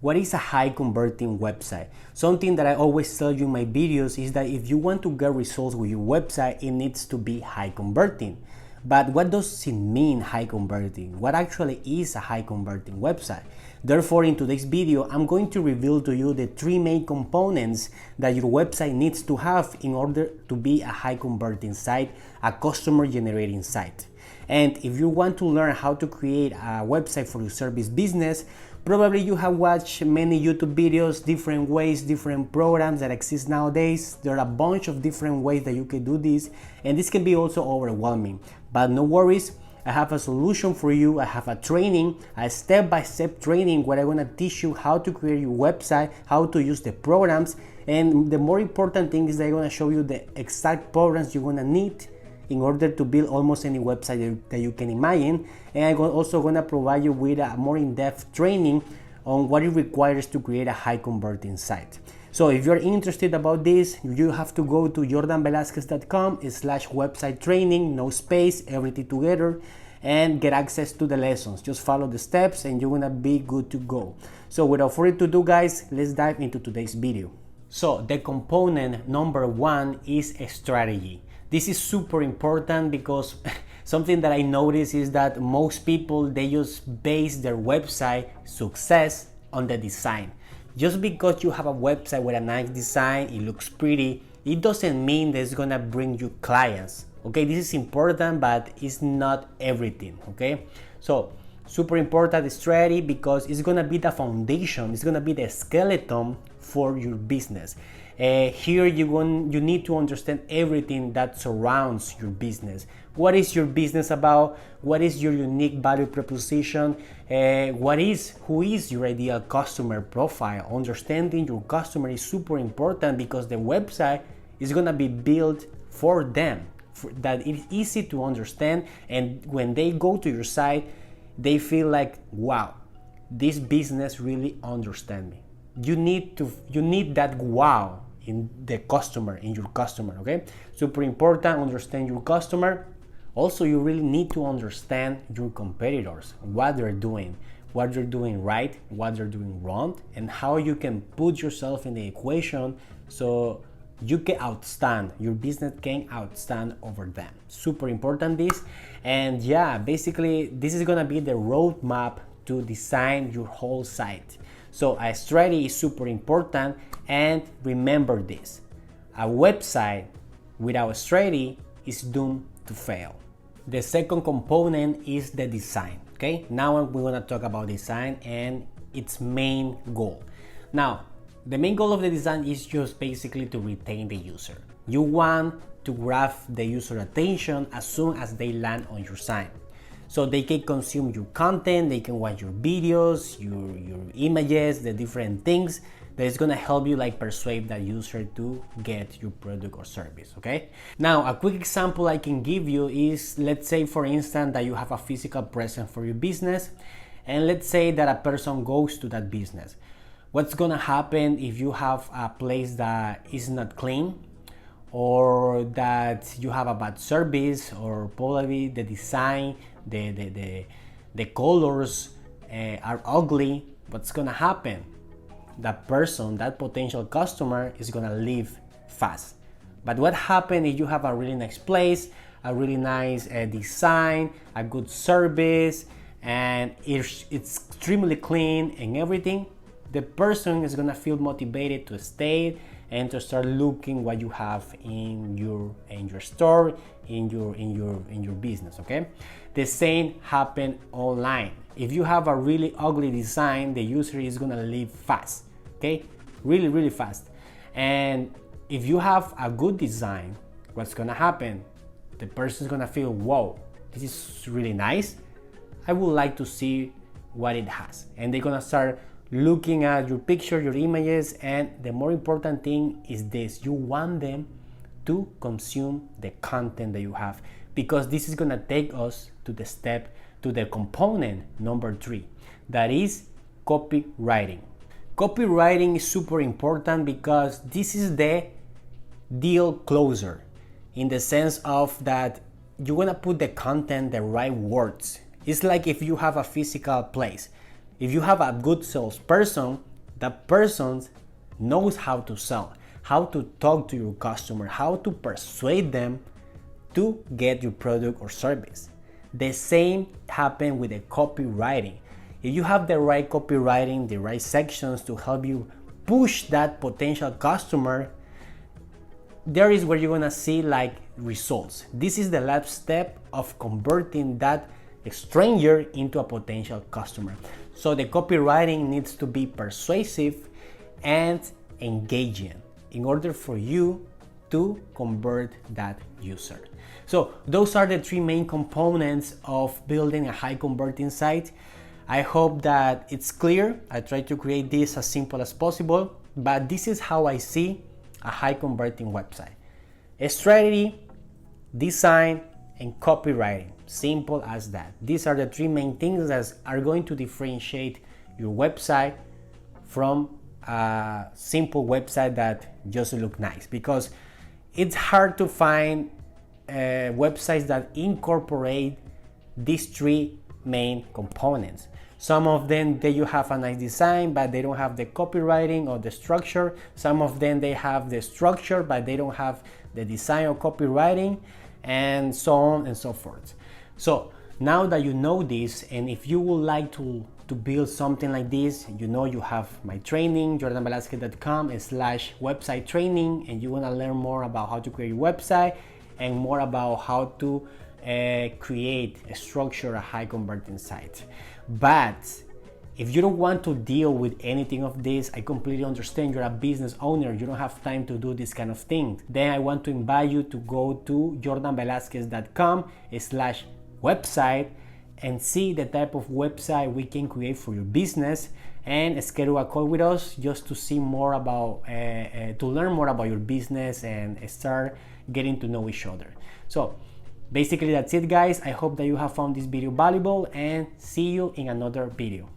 what is a high converting website? Something that I always tell you in my videos is that if you want to get results with your website, it needs to be high converting. But what does it mean, high converting? What actually is a high converting website? Therefore, in today's video, I'm going to reveal to you the 3 main components that your website needs to have in order to be a high converting site, a customer generating site. And if you want to learn how to create a website for your service business, probably you have watched many YouTube videos, different ways, different programs that exist nowadays. There are a bunch of different ways that you can do this, and this can be also overwhelming. But no worries, I have a solution for you. I have a training, a step-by-step training where I'm gonna teach you how to create your website, how to use the programs, and the more important thing is that I'm gonna show you the exact programs you're gonna need in order to build almost any website that you can imagine. And I'm also gonna provide you with a more in-depth training on what it requires to create a high converting site. So if you're interested about this, you have to go to jordanvelasquez.com/website training, no space, everything together, and get access to the lessons. Just follow the steps and you're gonna be good to go. So without further ado, guys, let's dive into today's video. So the component number 1 is a strategy. This is super important because something that I notice is that most people, they just base their website success on the design. Just because you have a website with a nice design, it looks pretty, it doesn't mean that it's gonna bring you clients. Okay, this is important, but it's not everything. Okay, so super important strategy because it's gonna be the foundation, it's gonna be the skeleton for your business. Here you need to understand everything that surrounds your business. What is your business about? What is your unique value proposition? Who is your ideal customer profile? Understanding your customer is super important because the website is gonna be built for them, that it is easy to understand, and when they go to your site, they feel like, wow, this business really understands me. You need that wow in the customer, in your customer, okay? Super important, understand your customer. Also, you really need to understand your competitors, what they're doing right, what they're doing wrong, and how you can put yourself in the equation so you can outstand, your business can outstand over them. Super important this. And yeah, basically this is gonna be the roadmap to design your whole site. So a strategy is super important, and remember this, a website without a strategy is doomed to fail. The second component is the design. Okay, now we're gonna talk about design and its main goal. Now, the main goal of the design is just basically to retain the user. You want to grab the user attention as soon as they land on your site, so they can consume your content, they can watch your videos, your images, the different things that is gonna help you like persuade that user to get your product or service, okay? Now, a quick example I can give you is, let's say for instance that you have a physical presence for your business, and let's say that a person goes to that business. What's gonna happen if you have a place that is not clean, or that you have a bad service, or probably the design, the colors are ugly? What's gonna happen? That person, that potential customer is gonna leave fast. But what happens if you have a really nice place, a really nice design, a good service, and it's extremely clean and everything? The person is gonna feel motivated to stay and to start looking what you have in your store, in your business. Okay, the same happen online. If you have a really ugly design, the user is gonna leave fast. Okay, really fast. And if you have a good design, what's gonna happen? The person is gonna feel, whoa, this is really nice, I would like to see what it has, and they're gonna start looking at your picture, your images. And the more important thing is this, you want them to consume the content that you have, because this is gonna take us to the component number 3, that is copywriting. Copywriting is super important because this is the deal closer, in the sense of that you're gonna put the content, the right words. It's like if you have a physical place. If you have a good salesperson, that person knows how to sell, how to talk to your customer, how to persuade them to get your product or service. The same happens with the copywriting. If you have the right copywriting, the right sections to help you push that potential customer, there is where you're gonna see like results. This is the last step of converting that stranger into a potential customer. So the copywriting needs to be persuasive and engaging in order for you to convert that user. So those are the three main components of building a high converting site. I hope that it's clear. I try to create this as simple as possible, but this is how I see a high converting website. A strategy, design, and copywriting. Simple as that. These are the three main things that are going to differentiate your website from a simple website that just look nice, because it's hard to find websites that incorporate these three main components. Some of them, you have a nice design, but they don't have the copywriting or the structure. Some of them, they have the structure, but they don't have the design or copywriting, and so on and so forth. So now that you know this, and if you would like to build something like this, you have my training, jordanvelasquez.com/website training, and you want to learn more about how to create your website and more about how to create a structure, a high converting site. But if you don't want to deal with anything of this, I completely understand. You're a business owner, you don't have time to do this kind of thing. Then I want to invite you to go to jordanvelasquez.com/website and see the type of website we can create for your business, and schedule a call with us just to see more about, to learn more about your business and start getting to know each other. So basically that's it, guys. I hope that you have found this video valuable, and see you in another video.